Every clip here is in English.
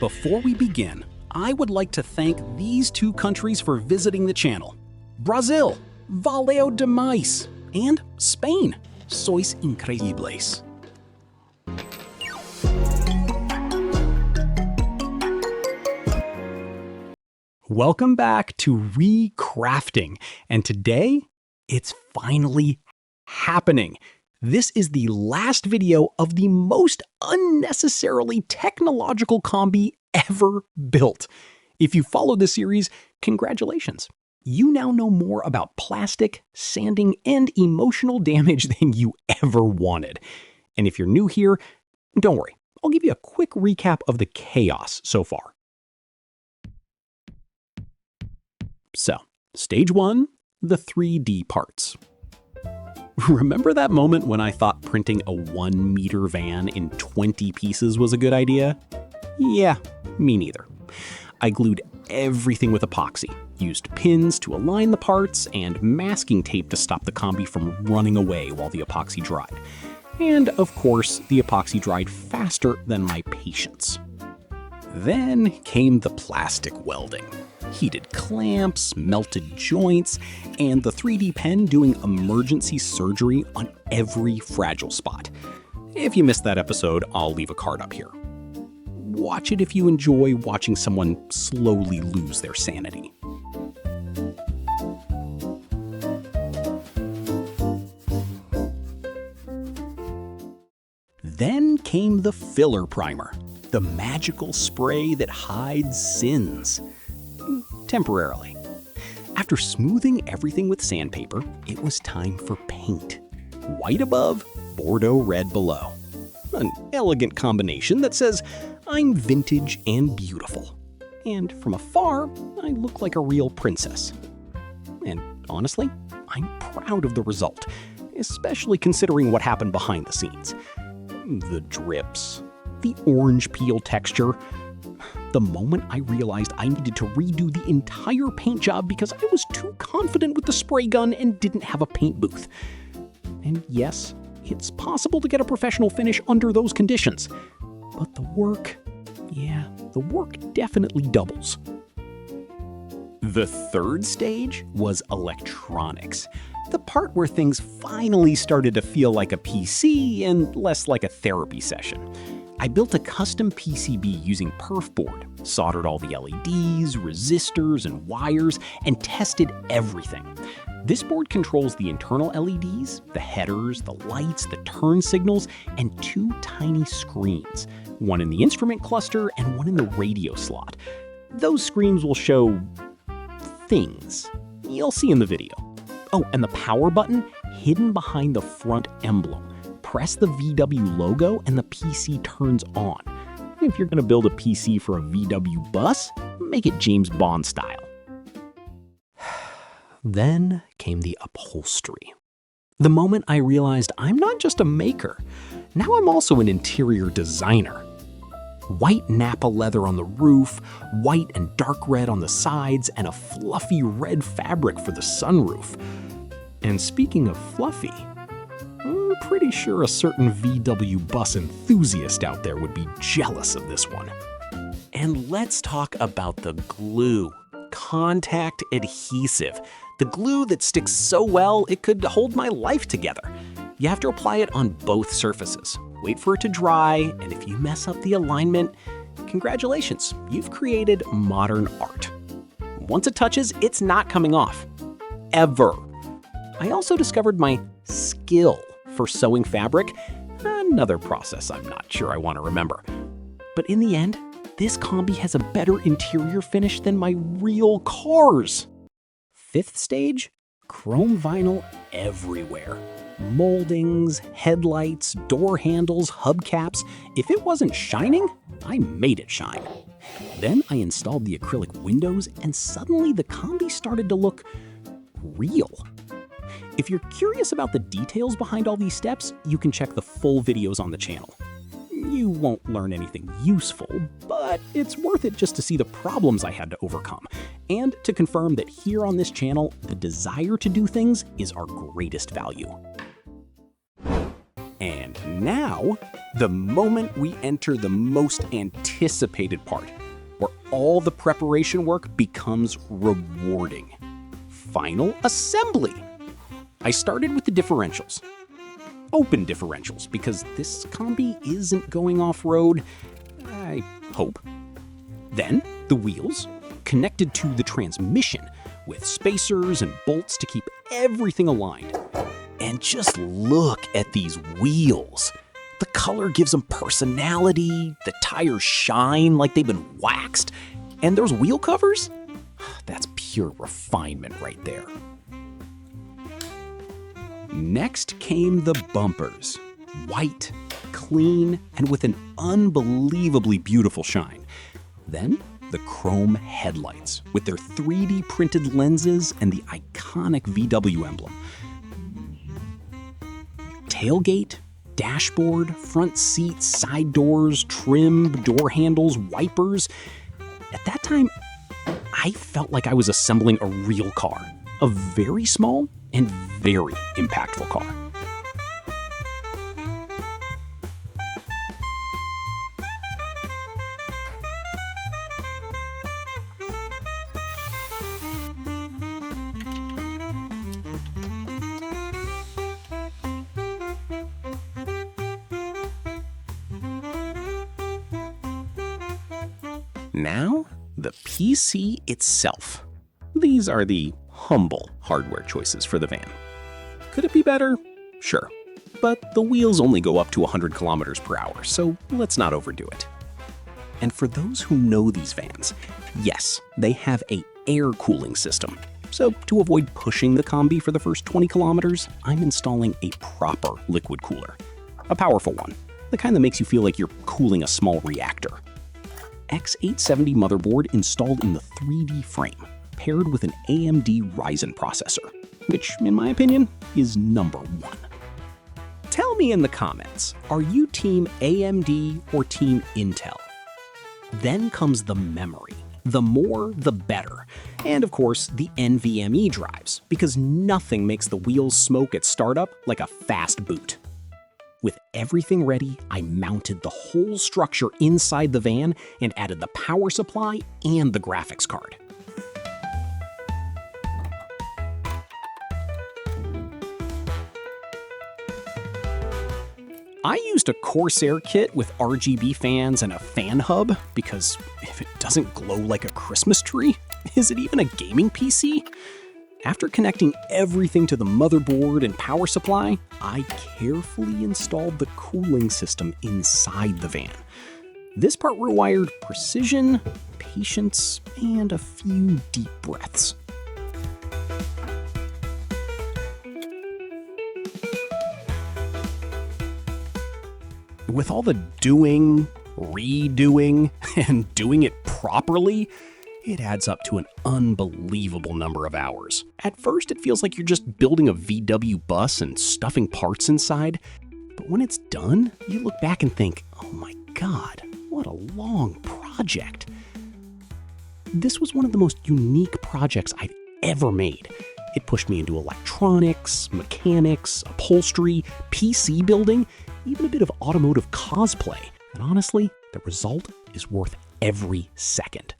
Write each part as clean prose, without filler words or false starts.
Before we begin, I would like to thank these two countries for visiting the channel. Brazil, valeu demais, and Spain, sois increíbles. Welcome back to Recrafting, and today, it's finally happening. This is the last video of the most unnecessarily technological combi ever built. If you followed this series, congratulations. You now know more about plastic, sanding, and emotional damage than you ever wanted. And if you're new here, don't worry, I'll give you a quick recap of the chaos so far. So, stage 1, the 3D parts. Remember that moment when I thought printing a 1-meter van in 20 pieces was a good idea? Yeah, me neither. I glued everything with epoxy, used pins to align the parts, and masking tape to stop the combi from running away while the epoxy dried. And of course, the epoxy dried faster than my patience. Then came the plastic welding. Heated clamps, melted joints, and the 3D pen doing emergency surgery on every fragile spot. If you missed that episode, I'll leave a card up here. Watch it if you enjoy watching someone slowly lose their sanity. Then came the filler primer, the magical spray that hides sins. Temporarily. After smoothing everything with sandpaper, it was time for paint. White above, Bordeaux red below. An elegant combination that says, I'm vintage and beautiful. And from afar, I look like a real princess. And honestly, I'm proud of the result, especially considering what happened behind the scenes. The drips, the orange peel texture. The moment I realized I needed to redo the entire paint job because I was too confident with the spray gun and didn't have a paint booth. And yes, it's possible to get a professional finish under those conditions. But the work definitely doubles. The third stage was electronics. The part where things finally started to feel like a PC and less like a therapy session. I built a custom PCB using perf board, soldered all the LEDs, resistors, and wires, and tested everything. This board controls the internal LEDs, the headers, the lights, the turn signals, and 2 tiny screens, one in the instrument cluster and one in the radio slot. Those screens will show things. You'll see in the video. Oh, and the power button hidden behind the front emblem. Press the VW logo and the PC turns on. If you're going to build a PC for a VW bus, make it James Bond style. Then came the upholstery. The moment I realized I'm not just a maker, now I'm also an interior designer. White Napa leather on the roof, white and dark red on the sides, and a fluffy red fabric for the sunroof. And speaking of fluffy, I'm pretty sure a certain VW bus enthusiast out there would be jealous of this one. And let's talk about the glue. Contact adhesive. The glue that sticks so well it could hold my life together. You have to apply it on both surfaces. Wait for it to dry, and if you mess up the alignment, congratulations, you've created modern art. Once it touches, it's not coming off. Ever. I also discovered my skill for sewing fabric, another process I'm not sure I want to remember. But in the end, this combi has a better interior finish than my real cars. Fifth stage, chrome vinyl everywhere. Moldings, headlights, door handles, hubcaps. If it wasn't shining, I made it shine. Then I installed the acrylic windows and suddenly the combi started to look real. If you're curious about the details behind all these steps, you can check the full videos on the channel. You won't learn anything useful, but it's worth it just to see the problems I had to overcome, and to confirm that here on this channel, the desire to do things is our greatest value. And now, The moment we enter the most anticipated part, where all the preparation work becomes rewarding. Final assembly. I started with the differentials. Open differentials, because this Kombi isn't going off-road, I hope. Then the wheels, connected to the transmission with spacers and bolts to keep everything aligned. And just look at these wheels. The color gives them personality, the tires shine like they've been waxed, and those wheel covers? That's pure refinement right there. Next came the bumpers. White, clean, and with an unbelievably beautiful shine. Then the chrome headlights with their 3D printed lenses and the iconic VW emblem. Tailgate, dashboard, front seats, side doors, trim, door handles, wipers. At that time, I felt like I was assembling a real car. A very small and very impactful car. Now, the PC itself. These are the humble hardware choices for the van. Could it be better? Sure. But the wheels only go up to 100 kilometers per hour, so let's not overdo it. And for those who know these vans, yes, they have an air cooling system. So to avoid pushing the Kombi for the first 20 kilometers, I'm installing a proper liquid cooler. A powerful one, the kind that makes you feel like you're cooling a small reactor. X870 motherboard installed in the 3D frame, paired with an AMD Ryzen processor, which, in my opinion, is number one. Tell me in the comments, are you team AMD or team Intel? Then comes the memory. The more, the better. And of course, the NVMe drives, because nothing makes the wheels smoke at startup like a fast boot. With everything ready, I mounted the whole structure inside the van and added the power supply and the graphics card. I used a Corsair kit with RGB fans and a fan hub, because if it doesn't glow like a Christmas tree, is it even a gaming PC? After connecting everything to the motherboard and power supply, I carefully installed the cooling system inside the van. This part required precision, patience, and a few deep breaths. With all the doing, redoing, and doing it properly, it adds up to an unbelievable number of hours. At first, it feels like you're just building a VW bus and stuffing parts inside, but when it's done, you look back and think, oh my God, what a long project. This was one of the most unique projects I've ever made. It pushed me into electronics, mechanics, upholstery, PC building, even a bit of automotive cosplay. And honestly, the result is worth every second.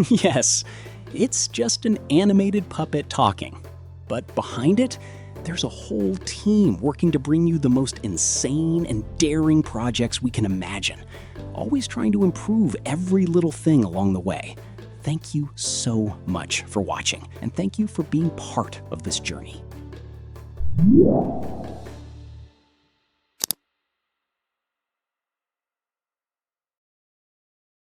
Yes, it's just an animated puppet talking. But behind it, there's a whole team working to bring you the most insane and daring projects we can imagine, always trying to improve every little thing along the way. Thank you so much for watching, and thank you for being part of this journey.